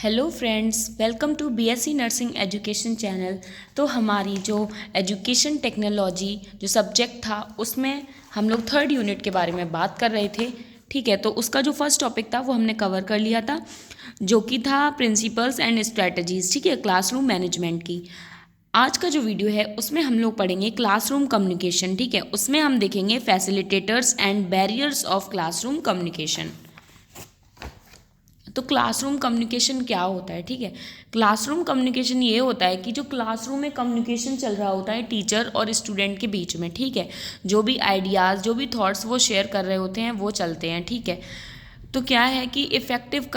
Hello friends, welcome to BSc nursing education channel. तो हमारी जो एजुकेशन टेक्नोलॉजी जो सब्जेक्ट था उसमें हम लोग थर्ड यूनिट के बारे में बात कर रहे थे। ठीक है, तो उसका जो फर्स्ट टॉपिक था वो हमने कवर कर लिया था, जो कि था प्रिंसिपल्स एंड स्ट्रेटजीज। ठीक है, क्लासरूम मैनेजमेंट की। आज का जो वीडियो है उसमें हम लोग पढ़ेंगे क्लासरूम कम्युनिकेशन। ठीक है, उसमें हम देखेंगे facilitators and barriers of classroom communication. तो क्लासरूम कम्युनिकेशन क्या होता है? ठीक है, क्लासरूम कम्युनिकेशन ये होता है कि जो क्लासरूम में कम्युनिकेशन चल रहा होता है टीचर और स्टूडेंट के बीच में। ठीक है, जो भी आइडियाज़, जो भी थॉट्स वो शेयर कर रहे होते हैं वो चलते हैं। ठीक है, तो क्या है कि इफ़ेक्टिव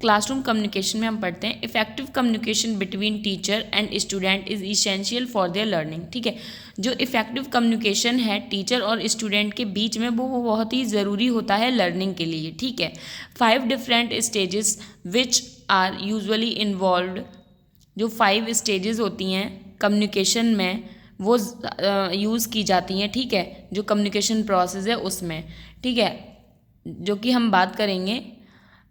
क्लासरूम कम्युनिकेशन में हम पढ़ते हैं effective communication between teacher and student is essential for their learning. ठीक है, जो इफेक्टिव कम्युनिकेशन है टीचर और स्टूडेंट के बीच में वो बहुत ही ज़रूरी होता है लर्निंग के लिए। ठीक है, 5 different stages which are usually involved. जो 5 स्टेजेस होती हैं कम्युनिकेशन में वो यूज़ की जाती हैं। ठीक है, जो कम्युनिकेशन प्रोसेस है उसमें। ठीक है, जो कि हम बात करेंगे।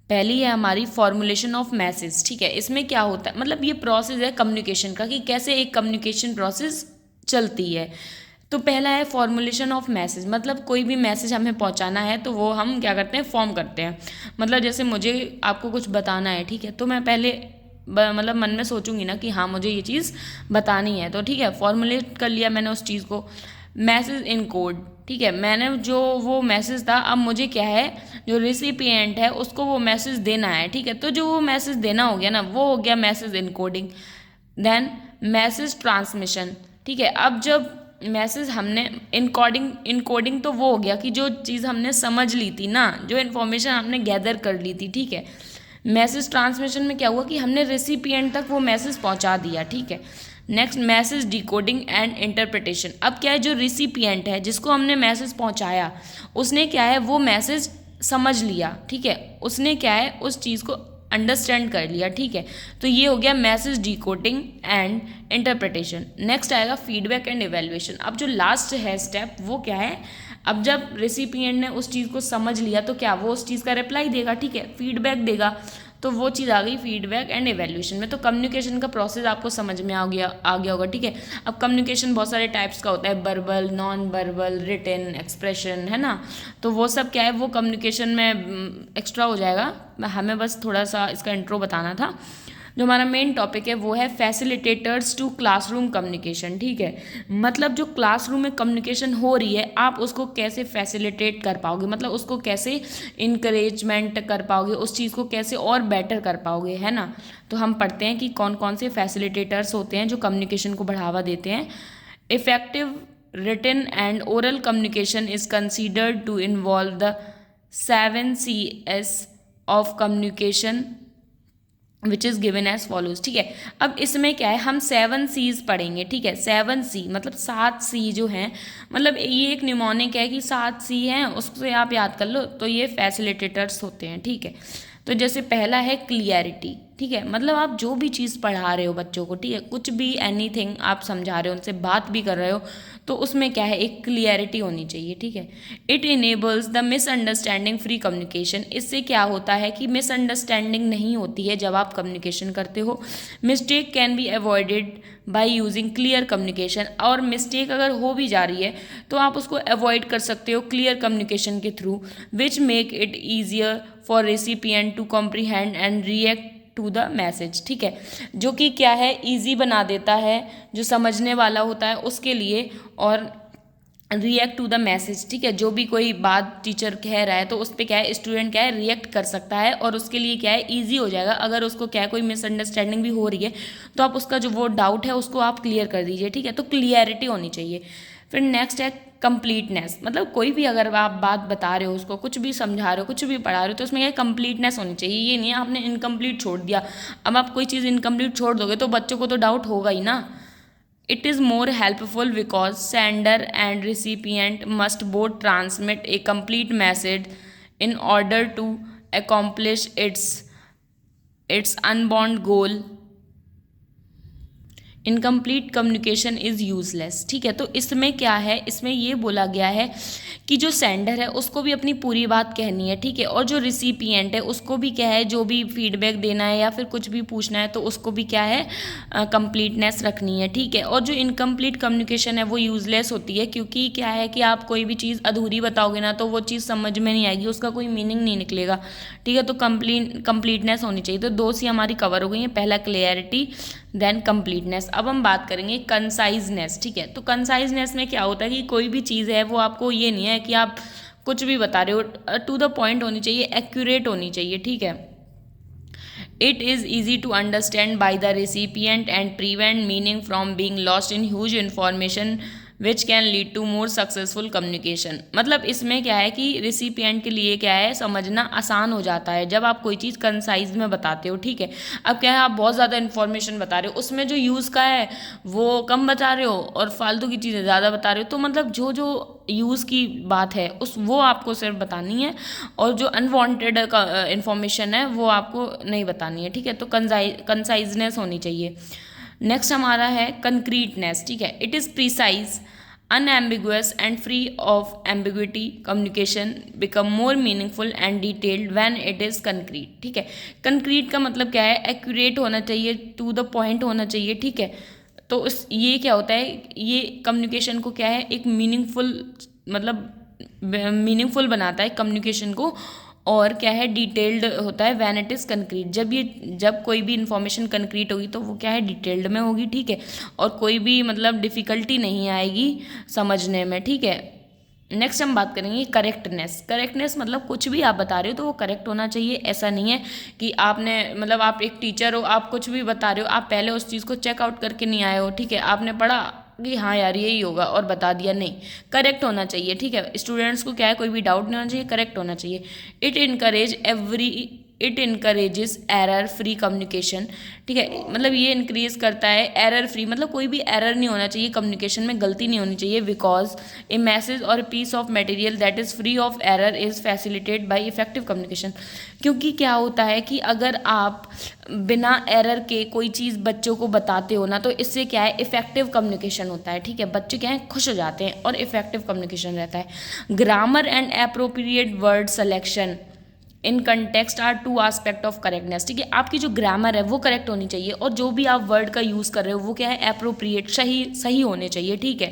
पहली है हमारी फॉर्मुलेशन ऑफ मैसेज। ठीक है, इसमें क्या होता है, मतलब ये प्रोसेस है कम्युनिकेशन का कि कैसे एक कम्युनिकेशन प्रोसेस चलती है। तो पहला है फॉर्मुलेशन ऑफ मैसेज, मतलब कोई भी मैसेज हमें पहुंचाना है तो वो हम क्या करते हैं, फॉर्म करते हैं। मतलब जैसे मुझे आपको कुछ बताना है, ठीक है, तो मैं पहले मतलब मन में सोचूंगी ना कि हाँ मुझे ये चीज़ बतानी है, तो ठीक है फॉर्मुलेट कर लिया मैंने उस चीज़ को। मैसेज इन कोड। ठीक है, मैंने जो वो मैसेज था, अब मुझे क्या है, जो रिसिपिएंट है उसको वो मैसेज देना है। ठीक है, तो जो वो मैसेज देना हो गया ना, वो हो गया message encoding. Then message transmission. ठीक है, अब जब मैसेज हमने इनकोडिंग तो वो हो गया कि जो चीज़ हमने समझ ली थी ना, जो इन्फॉर्मेशन हमने गैदर कर ली थी। ठीक है, मैसेज ट्रांसमिशन में क्या हुआ कि हमने रेसिपिएंट तक वो मैसेज पहुंचा दिया। ठीक है, next message decoding and interpretation. अब क्या है, जो रिसिपिएंट है जिसको हमने मैसेज पहुंचाया उसने क्या है, वो मैसेज समझ लिया। ठीक है, उसने क्या है, उस चीज़ को अंडरस्टैंड कर लिया। ठीक है, तो ये हो गया message decoding and interpretation. Next आएगा फीडबैक एंड इवेल्युएशन। अब जो लास्ट है स्टेप वो क्या है, अब जब रेसिपिएंट ने उस चीज़ को समझ लिया तो क्या वो उस चीज़ का रिप्लाई देगा। ठीक है, फीडबैक देगा, तो वो चीज़ आ गई फीडबैक एंड इवेल्यूशन में। तो कम्युनिकेशन का प्रोसेस आपको समझ में आ गया होगा। ठीक है, अब कम्युनिकेशन बहुत सारे टाइप्स का होता है, verbal, non verbal, written, expression, है ना। तो वो सब क्या है, वो कम्युनिकेशन में एक्स्ट्रा हो जाएगा। हमें बस थोड़ा सा इसका इंट्रो बताना था। जो हमारा मेन टॉपिक है वो है फैसिलिटेटर्स टू क्लासरूम कम्युनिकेशन। ठीक है, मतलब जो क्लासरूम में कम्युनिकेशन हो रही है आप उसको कैसे फैसिलिटेट कर पाओगे, मतलब उसको कैसे इनकरेजमेंट कर पाओगे, उस चीज़ को कैसे और बेटर कर पाओगे, है ना। तो हम पढ़ते हैं कि कौन कौन से फैसिलिटेटर्स होते हैं जो कम्युनिकेशन को बढ़ावा देते हैं। Effective written and oral communication is considered to involve the 7 Cs of communication which is given as follows. ठीक है, अब इसमें क्या है, हम 7 Cs पढ़ेंगे। ठीक है, 7 C मतलब 7 C जो हैं, मतलब ये एक न्यूमोनिक है कि 7 C हैं, उससे आप याद कर लो, तो ये फैसिलिटेटर्स होते हैं। ठीक है, तो जैसे पहला है क्लियरिटी। ठीक है, मतलब आप जो भी चीज़ पढ़ा रहे हो बच्चों को, ठीक है, कुछ भी एनीथिंग आप समझा रहे हो, उनसे बात भी कर रहे हो, तो उसमें क्या है, एक क्लियरिटी होनी चाहिए। ठीक है, it enables the misunderstanding free communication. इससे क्या होता है कि मिसअंडरस्टैंडिंग नहीं होती है जब आप कम्युनिकेशन करते हो। Mistake can be avoided by using clear communication. और मिस्टेक अगर हो भी जा रही है तो आप उसको अवॉइड कर सकते हो क्लियर कम्युनिकेशन के through, which make it easier for recipient to comprehend and react to the message. ठीक है, जो कि क्या है, ईजी बना देता है जो समझने वाला होता है उसके लिए, और रिएक्ट टू द मैसेज। ठीक है, जो भी कोई बात टीचर कह रहा है तो उस पर क्या है, स्टूडेंट क्या है, रिएक्ट कर सकता है, और उसके लिए क्या है, ईजी हो जाएगा। अगर उसको क्या है, कोई मिसअंडरस्टैंडिंग भी हो रही है तो आप उसका जो वो डाउट है उसको आप क्लियर कर दीजिए। ठीक है, तो क्लियरिटी होनी चाहिए। फिर नेक्स्ट है कंप्लीटनेस, मतलब कोई भी अगर आप बात बता रहे हो, उसको कुछ भी समझा रहे हो, कुछ भी पढ़ा रहे हो, तो उसमें क्या कंप्लीटनेस होनी चाहिए। ये नहीं है आपने इनकम्प्लीट छोड़ दिया। अब आप कोई चीज़ इनकम्प्लीट छोड़ दोगे तो बच्चों को तो डाउट होगा ही ना। It is more helpful because sender and recipient must both transmit a complete message in order to accomplish its unbound goal. Incomplete communication is useless. ठीक है, तो इसमें क्या है, इसमें ये बोला गया है कि जो सेंडर है उसको भी अपनी पूरी बात कहनी है। ठीक है, और जो रिसिपिएंट है उसको भी क्या है, जो भी फीडबैक देना है या फिर कुछ भी पूछना है तो उसको भी क्या है, कंप्लीटनेस रखनी है। ठीक है, और जो इनकम्प्लीट कम्युनिकेशन है वो यूजलेस होती है, क्योंकि क्या है कि आप कोई भी चीज़ अधूरी बताओगे ना तो वो चीज़ समझ में नहीं आएगी, उसका कोई मीनिंग नहीं निकलेगा। ठीक है, तो कंप्लीटनेस होनी चाहिए। तो दो सी हमारी कवर हो गई हैं, पहला क्लियरिटी, देन कंप्लीटनेस। अब हम बात करेंगे कंसाइजनेस। ठीक है, तो कंसाइजनेस में क्या होता है कि कोई भी चीज़ है वो आपको ये नहीं है कि आप कुछ भी बता रहे हो, टू द पॉइंट होनी चाहिए, एक्यूरेट होनी चाहिए। ठीक है, it is easy to understand by the recipient and prevent meaning from being lost in huge information which can lead to more successful communication. मतलब इसमें क्या है कि रिसिपिएंट के लिए क्या है, समझना आसान हो जाता है जब आप कोई चीज़ कंसाइज में बताते हो। ठीक है, अब क्या है, आप बहुत ज़्यादा इन्फॉर्मेशन बता रहे हो, उसमें जो यूज़ का है वो कम बता रहे हो और फालतू की चीज़ें ज़्यादा बता रहे हो। तो मतलब जो जो यूज़ की बात है उस वो आपको सिर्फ बतानी है, और जो अनवांटेड इन्फॉर्मेशन है वो आपको नहीं बतानी है। ठीक है, तो कंसाइजनेस होनी चाहिए। नेक्स्ट हमारा है कंक्रीटनेस। ठीक है, it is precise, unambiguous and free of ambiguity. Communication become more meaningful and detailed when it is concrete. ठीक है, concrete का मतलब क्या है, एक्यूरेट होना चाहिए, टू द पॉइंट होना चाहिए। ठीक है, तो उस ये क्या होता है, ये कम्युनिकेशन को क्या है, एक मीनिंगफुल बनाता है कम्युनिकेशन को, और क्या है, डिटेल्ड होता है व्हेन इट इज़ कंक्रीट। जब कोई भी इंफॉर्मेशन कंक्रीट होगी तो वो क्या है, डिटेल्ड में होगी। ठीक है, और कोई भी मतलब डिफ़िकल्टी नहीं आएगी समझने में। ठीक है, नेक्स्ट हम बात करेंगे करेक्टनेस। करेक्टनेस मतलब कुछ भी आप बता रहे हो तो वो करेक्ट होना चाहिए। ऐसा नहीं है कि आपने मतलब आप एक टीचर हो, आप कुछ भी बता रहे हो, आप पहले उस चीज़ को चेकआउट करके नहीं आए हो। ठीक है, आपने पढ़ा कि हाँ यार यही होगा और बता दिया, नहीं, करेक्ट होना चाहिए। ठीक है, स्टूडेंट्स को क्या है, कोई भी डाउट नहीं होना चाहिए, करेक्ट होना चाहिए। It encourages error free communication. ठीक है, मतलब ये इंक्रीज करता है एरर फ्री, मतलब कोई भी एरर नहीं होना चाहिए कम्युनिकेशन में, गलती नहीं होनी चाहिए। बिकॉज ए मैसेज और piece of material that is free of error is facilitated by effective communication. क्योंकि क्या होता है कि अगर आप बिना एरर के कोई चीज़ बच्चों को बताते हो ना, तो इससे क्या है, इफेक्टिव कम्युनिकेशन होता है। ठीक है, बच्चे क्या है, खुश हो जाते हैं और इफेक्टिव कम्युनिकेशन रहता है। Grammar and appropriate word selection in context are two aspect of correctness. ठीक है, आपकी जो ग्रामर है वो करेक्ट होनी चाहिए, और जो भी आप वर्ड का यूज़ कर रहे हो वो क्या है, एप्रोप्रिएट, सही होने चाहिए। ठीक है,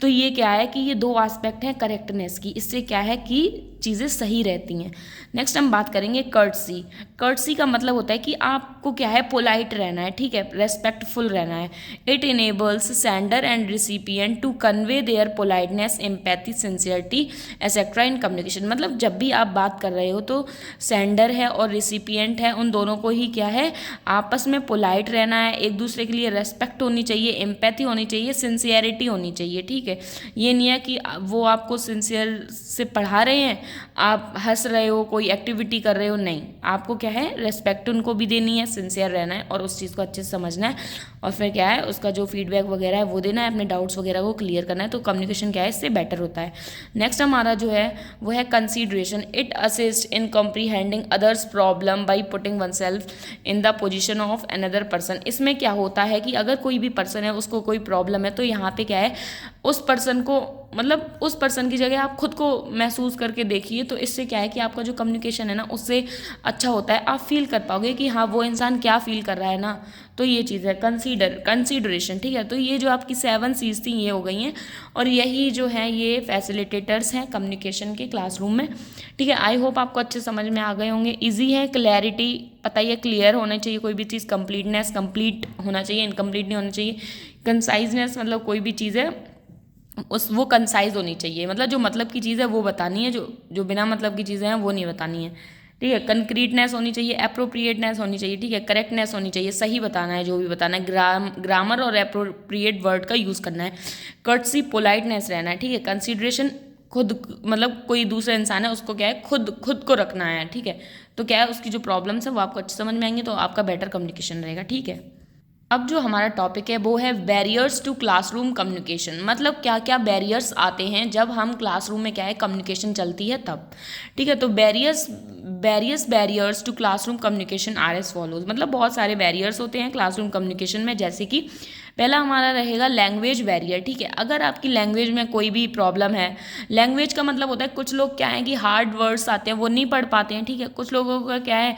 तो ये क्या है कि ये दो आस्पेक्ट हैं करेक्टनेस की, इससे क्या है कि चीज़ें सही रहती हैं। नेक्स्ट हम बात करेंगे कर्टसी। कर्टसी का मतलब होता है कि आपको क्या है, पोलाइट रहना है। ठीक है, रेस्पेक्टफुल रहना है। It enables sender and recipient to convey their politeness, empathy, sincerity etcetera in communication. मतलब जब भी आप बात कर रहे हो तो सेंडर है और रिसिपिएंट है, उन दोनों को ही क्या है, आपस में पोलाइट रहना है, एक दूसरे के लिए रेस्पेक्ट होनी चाहिए, एम्पैथी होनी चाहिए, सिंसियरिटी होनी चाहिए। ठीक है, ये नहीं है कि वो आपको सिंसियर से पढ़ा रहे हैं, आप हंस रहे हो, कोई एक्टिविटी कर रहे हो, नहीं, आपको क्या है, रेस्पेक्ट उनको भी देनी है, सिंसियर रहना है और उस चीज़ को अच्छे से समझना है, और फिर क्या है, उसका जो फीडबैक वगैरह है वो देना है, अपने डाउट्स वगैरह को क्लियर करना है। तो कम्युनिकेशन क्या है, इससे बेटर होता है। नेक्स्ट हमारा जो है वो है consideration. It assist in comprehending others problem by putting one self in the position of another person. इसमें क्या होता है कि अगर कोई भी पर्सन है, उसको कोई प्रॉब्लम है, तो यहाँ पे क्या है, उस पर्सन को मतलब उस पर्सन की जगह आप खुद को महसूस करके देखिए, तो इससे क्या है कि आपका जो कम्युनिकेशन है ना उससे अच्छा होता है। आप फील कर पाओगे कि हाँ वो इंसान क्या फील कर रहा है ना, तो ये चीज़ है कंसीडरेशन। ठीक है, तो ये जो आपकी 7 C's थी ये हो गई हैं, और यही जो है ये फैसिलिटेटर्स हैं कम्युनिकेशन के क्लासरूम में। ठीक है, आई होप आपको अच्छे समझ में आ गए होंगे। ईजी है, क्लैरिटी पता ही है, क्लियर होना चाहिए कोई भी चीज़, कंप्लीटनेस कंप्लीट होना चाहिए, इनकम्प्लीट नहीं होना चाहिए। कंसाइजनेस मतलब कोई भी चीज़ है वो कंसाइज होनी चाहिए, मतलब जो मतलब की चीज़ है वो बतानी है, जो बिना मतलब की चीज़ें हैं वो नहीं बतानी है। ठीक है, कंक्रीटनेस होनी चाहिए, एप्रोप्रिएटनेस होनी चाहिए। ठीक है, करेक्टनेस होनी चाहिए, सही बताना है जो भी बताना है, ग्रामर और एप्रोप्रिएट वर्ड का यूज़ करना है। कर्टसी, पोलाइटनेस रहना है। ठीक है, कंसिडरेशन खुद मतलब कोई दूसरा इंसान है उसको क्या है, खुद को रखना है। ठीक है, तो क्या है, उसकी जो प्रॉब्लम्स है वो आपको अच्छे समझ में आएंगे, तो आपका बेटर कम्युनिकेशन रहेगा। ठीक है, अब जो हमारा टॉपिक है वो है बैरियर्स टू क्लासरूम कम्युनिकेशन। मतलब क्या क्या बैरियर्स आते हैं जब हम क्लासरूम में क्या है कम्युनिकेशन चलती है तब। ठीक है, तो barriers to classroom communication are as follows. मतलब बहुत सारे बैरियर्स होते हैं क्लासरूम कम्युनिकेशन में, जैसे कि पहला हमारा रहेगा लैंग्वेज बैरियर, ठीक है। अगर आपकी लैंग्वेज में कोई भी प्रॉब्लम है, लैंग्वेज का मतलब होता है कुछ लोग क्या है कि हार्ड वर्ड्स आते हैं वो नहीं पढ़ पाते हैं, ठीक है। कुछ लोगों का क्या है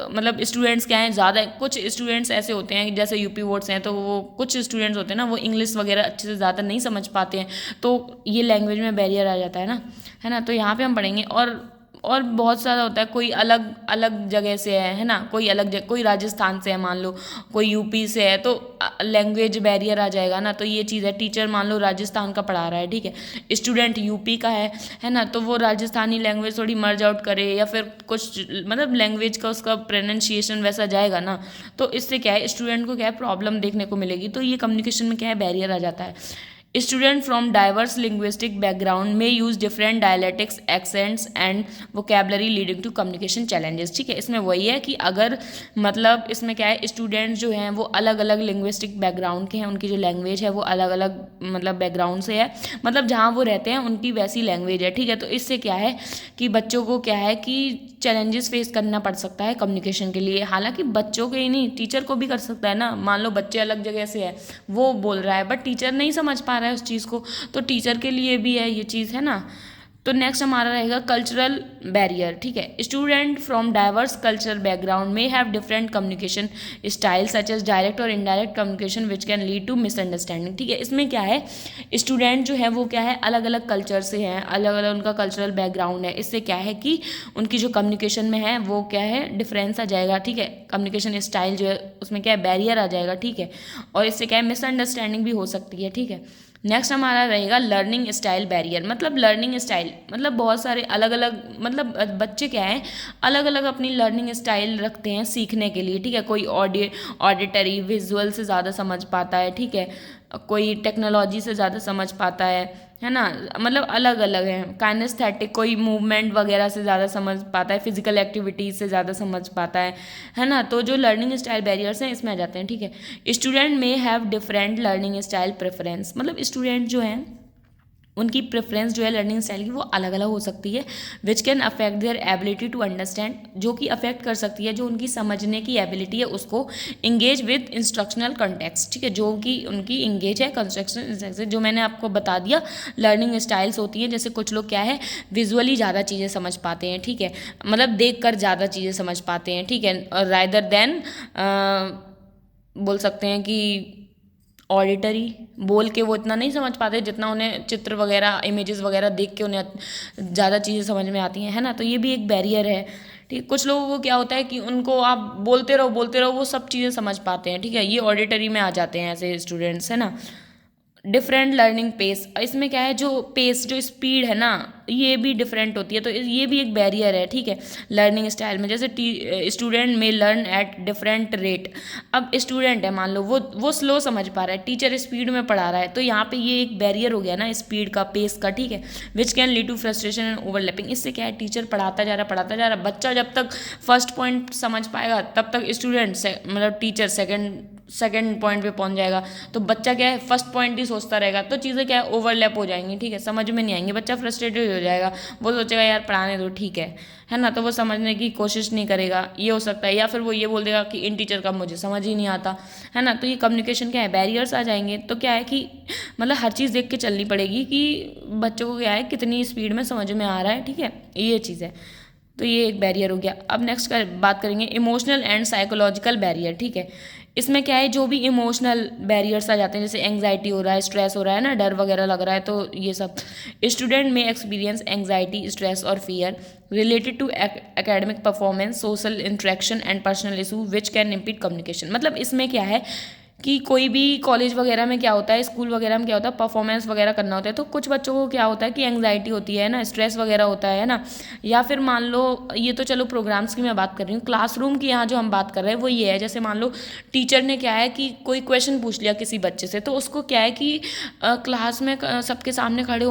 मतलब स्टूडेंट्स क्या है, ज़्यादा कुछ स्टूडेंट्स ऐसे होते हैं जैसे यूपी बोर्ड्स हैं, तो वो कुछ स्टूडेंट्स होते हैं ना, वो इंग्लिश वगैरह अच्छे से ज़्यादा नहीं समझ पाते हैं, तो ये लैंग्वेज में बैरियर आ जाता है ना। तो यहाँ पे हम पढ़ेंगे। और बहुत सारा होता है, कोई अलग अलग जगह से है ना, कोई अलग जगह, कोई राजस्थान से है मान लो, कोई यूपी से है, तो लैंग्वेज बैरियर आ जाएगा ना। तो ये चीज़ है, टीचर मान लो राजस्थान का पढ़ा रहा है, ठीक है, स्टूडेंट यूपी का है ना, तो वो राजस्थानी लैंग्वेज थोड़ी मर्ज आउट करे या फिर कुछ मतलब लैंग्वेज का उसका प्रोनाउंसिएशन वैसा जाएगा ना, तो इससे क्या है स्टूडेंट को क्या है प्रॉब्लम देखने को मिलेगी। तो ये कम्युनिकेशन में क्या है बैरियर आ जाता है। Students from diverse linguistic background may use different dialectics, accents and vocabulary leading to communication challenges, ठीक है। इसमें वही है कि अगर मतलब इसमें क्या है स्टूडेंट्स जो हैं वो अलग अलग लिंग्विस्टिक बैकग्राउंड के हैं, उनकी जो लैंग्वेज है वो अलग अलग मतलब बैकग्राउंड से है, मतलब जहाँ वो रहते हैं उनकी वैसी लैंग्वेज है, ठीक है। तो इससे क्या है कि बच्चों को क्या है कि चैलेंजेस फेस करना पड़ सकता है कम्युनिकेशन के लिए। हालांकि बच्चों के ही नहीं, टीचर को भी कर सकता है ना। मान लो बच्चे अलग जगह से है, वो बोल रहा है बट टीचर नहीं समझ पा रहा है उस चीज़ को, तो टीचर के लिए भी है ये चीज़, है ना। तो नेक्स्ट हमारा रहेगा कल्चरल बैरियर, ठीक है। Student from diverse cultural background में have different communication style such as direct और indirect communication which can lead to misunderstanding, ठीक है। इसमें क्या है स्टूडेंट जो है वो क्या है अलग अलग कल्चर से हैं, अलग अलग उनका कल्चरल बैकग्राउंड है, इससे क्या है कि उनकी जो कम्युनिकेशन में है वो क्या है डिफरेंस आ जाएगा, ठीक है। कम्युनिकेशन स्टाइल जो है उसमें क्या है बैरियर आ जाएगा, ठीक है, और इससे क्या है मिसअंडरस्टैंडिंग भी हो सकती है, ठीक है। नेक्स्ट हमारा रहेगा लर्निंग स्टाइल बैरियर। मतलब लर्निंग स्टाइल मतलब बहुत सारे अलग अलग मतलब बच्चे क्या है अलग अलग अपनी लर्निंग स्टाइल रखते हैं सीखने के लिए, ठीक है। कोई ऑडिटरी विजुअल से ज़्यादा समझ पाता है, ठीक है, कोई टेक्नोलॉजी से ज़्यादा समझ पाता है ना, मतलब अलग अलग है। काइनेस्थेटिक कोई मूवमेंट वगैरह से ज़्यादा समझ पाता है, फिजिकल एक्टिविटीज़ से ज़्यादा समझ पाता है ना। तो जो लर्निंग स्टाइल बैरियर्स हैं इसमें आ जाते हैं, ठीक है। स्टूडेंट में have different learning style preference, मतलब स्टूडेंट जो हैं उनकी प्रेफरेंस जो है लर्निंग स्टाइल की वो अलग अलग हो सकती है, which can affect their ability to understand, जो कि अफेक्ट कर सकती है जो उनकी समझने की एबिलिटी है उसको, इंगेज विद इंस्ट्रक्शनल कॉन्टेक्स्ट, ठीक है, जो कि उनकी इंगेज है कंस्ट्रक्शन, जो मैंने आपको बता दिया लर्निंग स्टाइल्स होती हैं। जैसे कुछ लोग क्या है विजुअली ज़्यादा चीज़ें समझ पाते हैं, ठीक है, मतलब देख कर ज़्यादा चीज़ें समझ पाते हैं, ठीक है, और रादर देन बोल सकते हैं कि ऑडिटरी बोल के वो इतना नहीं समझ पाते जितना उन्हें चित्र वगैरह इमेजेस वगैरह देख के उन्हें ज़्यादा चीज़ें समझ में आती हैं, है ना। तो ये भी एक बैरियर है, ठीक। कुछ लोगों को क्या होता है कि उनको आप बोलते रहो वो सब चीज़ें समझ पाते हैं, ठीक है, ये ऑडिटरी में आ जाते हैं ऐसे स्टूडेंट्स, है ना। डिफरेंट लर्निंग पेस, इसमें क्या है जो पेस जो स्पीड है ना ये भी डिफरेंट होती है, तो ये भी एक बैरियर है, ठीक है, लर्निंग स्टाइल में। जैसे स्टूडेंट में लर्न एट डिफरेंट रेट, अब स्टूडेंट है मान लो वो स्लो समझ पा रहा है, टीचर स्पीड में पढ़ा रहा है, तो यहाँ पे ये एक बैरियर हो गया ना स्पीड का पेस का, ठीक है, which can lead to frustration and overlapping. इससे क्या है टीचर पढ़ाता जा रहा बच्चा जब तक फर्स्ट पॉइंट समझ पाएगा तब तक स्टूडेंट मतलब टीचर सेकंड पॉइंट पे पहुंच जाएगा, तो बच्चा क्या है फर्स्ट पॉइंट ही सोचता रहेगा, तो चीज़ें क्या है ओवरलैप हो जाएंगी, ठीक है, समझ में नहीं आएंगे, बच्चा फ्रस्ट्रेटेड हो जाएगा, वो सोचेगा यार पढ़ाने दो, ठीक है ना, तो वो समझने की कोशिश नहीं करेगा, ये हो सकता है। या फिर वो ये बोल देगा कि इन टीचर का मुझे समझ ही नहीं आता, है ना। तो ये कम्युनिकेशन क्या है बैरियर्स आ जाएंगे। तो क्या है कि मतलब हर चीज़ देख के चलनी पड़ेगी कि बच्चों को क्या है कितनी स्पीड में समझ में आ रहा है, ठीक है, ये चीज़ है। तो ये एक बैरियर हो गया। अब नेक्स्ट बात करेंगे इमोशनल एंड साइकोलॉजिकल बैरियर, ठीक है। इसमें क्या है जो भी इमोशनल बैरियर्स आ जाते हैं, जैसे एंग्जाइटी हो रहा है, स्ट्रेस हो रहा है ना, डर वगैरह लग रहा है, तो ये सब स्टूडेंट में एक्सपीरियंस एंग्जाइटी स्ट्रेस और fear related to academic performance social interaction and personal issue which can impede communication. मतलब इसमें क्या है कि कोई भी कॉलेज वगैरह में क्या होता है स्कूल वगैरह में क्या होता है परफॉर्मेंस वगैरह करना होता है, तो कुछ बच्चों को क्या होता है कि एंग्जाइटी होती है ना, स्ट्रेस वगैरह होता है ना। या फिर मान लो ये तो चलो प्रोग्राम्स की मैं बात कर रही हूँ, क्लासरूम की यहाँ जो हम बात कर रहे हैं वो ये है, जैसे मान लो टीचर ने क्या है कि कोई क्वेश्चन पूछ लिया किसी बच्चे से, तो उसको क्या है कि क्लास में सबके सामने खड़े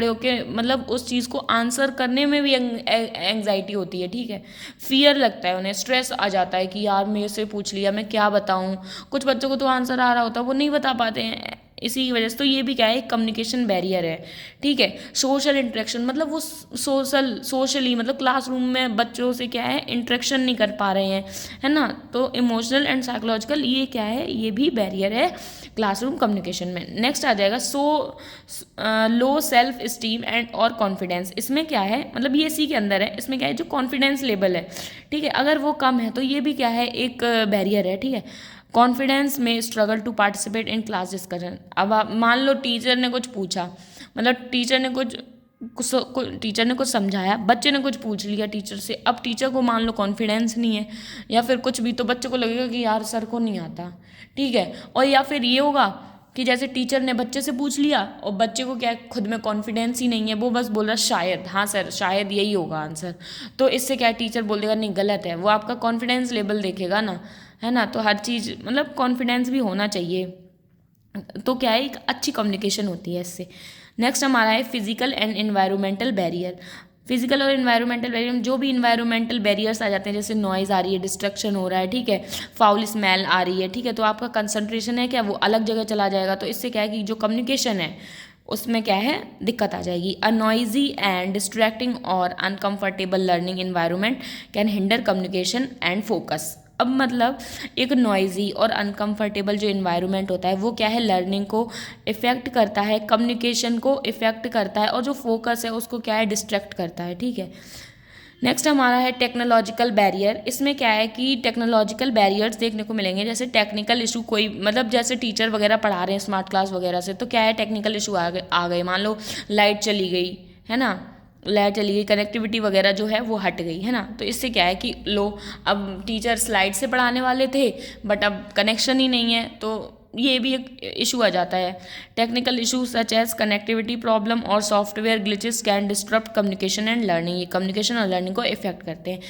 होके मतलब उस चीज़ को आंसर करने में भी एंग्जाइटी होती है, ठीक है, फियर लगता है उन्हें, स्ट्रेस आ जाता है कि यार मेरे से पूछ लिया मैं क्या बताऊँ। कुछ बच्चों को तो आंसर आ रहा होता है वो नहीं बता पाते हैं, इसी की वजह से, तो ये भी क्या है, कम्युनिकेशन बैरियर है, ठीक है। सोशल इंटरेक्शन मतलब वो सोशली मतलब क्लासरूम में बच्चों से क्या है, इंटरेक्शन नहीं कर पा रहे हैं, है ना। तो इमोशनल एंड साइकोलॉजिकल ये क्या है, ये भी बैरियर है क्लासरूम कम्युनिकेशन में। नेक्स्ट आ जाएगा लो सेल्फ इस्टीम एंड और कॉन्फिडेंस। इसमें क्या है, मतलब ये इसी के अंदर है, इसमें क्या है, जो कॉन्फिडेंस लेवल है, ठीक है, अगर वो कम है तो ये भी क्या है, एक बैरियर है, ठीक है। कॉन्फिडेंस में struggle to participate in class discussion. अब आप मान लो टीचर ने कुछ पूछा, मतलब टीचर ने कुछ समझाया, बच्चे ने कुछ पूछ लिया टीचर से, अब टीचर को मान लो कॉन्फिडेंस नहीं है या फिर कुछ भी, तो बच्चे को लगेगा कि यार सर को नहीं आता, ठीक है। और या फिर ये होगा कि जैसे टीचर ने बच्चे से पूछ लिया और बच्चे को क्या खुद में कॉन्फिडेंस ही नहीं है, वो बस बोल रहा शायद, हाँ सर शायद यही होगा आंसर, तो इससे क्या टीचर बोल देगा नहीं गलत है, वो आपका कॉन्फिडेंस लेवल देखेगा ना, है ना। तो हर चीज़ मतलब कॉन्फिडेंस भी होना चाहिए, तो क्या है, एक अच्छी कम्युनिकेशन होती है इससे। नेक्स्ट हमारा है physical and environmental barrier. Physical और इन्वायरमेंटल बैरियर, जो भी इन्वायरमेंटल बैरियर्स आ जाते हैं, जैसे नॉइज़ आ रही है, डिस्ट्रक्शन हो रहा है, ठीक है, फाउल स्मेल आ रही है, ठीक है, तो आपका कंसंट्रेशन है क्या, वो अलग जगह चला जाएगा, तो इससे क्या है कि जो कम्युनिकेशन है उसमें क्या है, दिक्कत आ जाएगी। अ नॉइजी एंड डिस्ट्रैक्टिंग और uncomfortable learning environment can hinder communication and focus. अब मतलब एक नॉइजी और अनकंफर्टेबल जो इन्वायरमेंट होता है वो क्या है, लर्निंग को इफ़ेक्ट करता है, कम्युनिकेशन को इफ़ेक्ट करता है, और जो फोकस है उसको क्या है, डिस्ट्रैक्ट करता है, ठीक है। नेक्स्ट हमारा है टेक्नोलॉजिकल बैरियर। इसमें क्या है कि टेक्नोलॉजिकल बैरियर्स देखने को मिलेंगे, जैसे टेक्निकल इशू, कोई मतलब जैसे टीचर वगैरह पढ़ा रहे हैं स्मार्ट क्लास वगैरह से, तो क्या है, टेक्निकल इशू आ गए, मान लो लाइट चली गई, है ना, लाइट चली गई, कनेक्टिविटी वगैरह जो है वो हट गई, है ना, तो इससे क्या है कि लो, अब टीचर स्लाइड से पढ़ाने वाले थे बट अब कनेक्शन ही नहीं है, तो ये भी एक इशू आ जाता है। Technical issue such as connectivity problem और software glitches can disturb communication and learning. ये कम्युनिकेशन और लर्निंग को इफेक्ट करते हैं।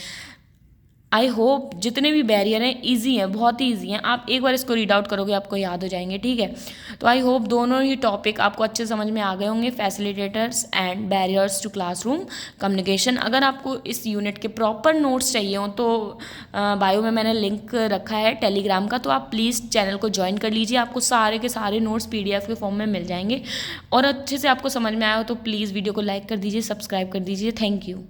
आई होप जितने भी बैरियर हैं ईजी हैं, बहुत ही ईजी हैं, आप एक बार इसको रीड आउट करोगे आपको याद हो जाएंगे, ठीक है। तो आई होप दोनों ही टॉपिक आपको अच्छे समझ में आ गए होंगे, facilitators and barriers to classroom communication. अगर आपको इस यूनिट के प्रॉपर नोट्स चाहिए हो तो बायो में मैंने लिंक रखा है टेलीग्राम का, तो आप प्लीज़ चैनल को ज्वाइन कर लीजिए, आपको सारे के सारे नोट्स PDF के फॉर्म में मिल जाएंगे। और अच्छे से आपको समझ में आया हो तो प्लीज़ वीडियो को लाइक कर दीजिए, सब्सक्राइब कर दीजिए। Thank you.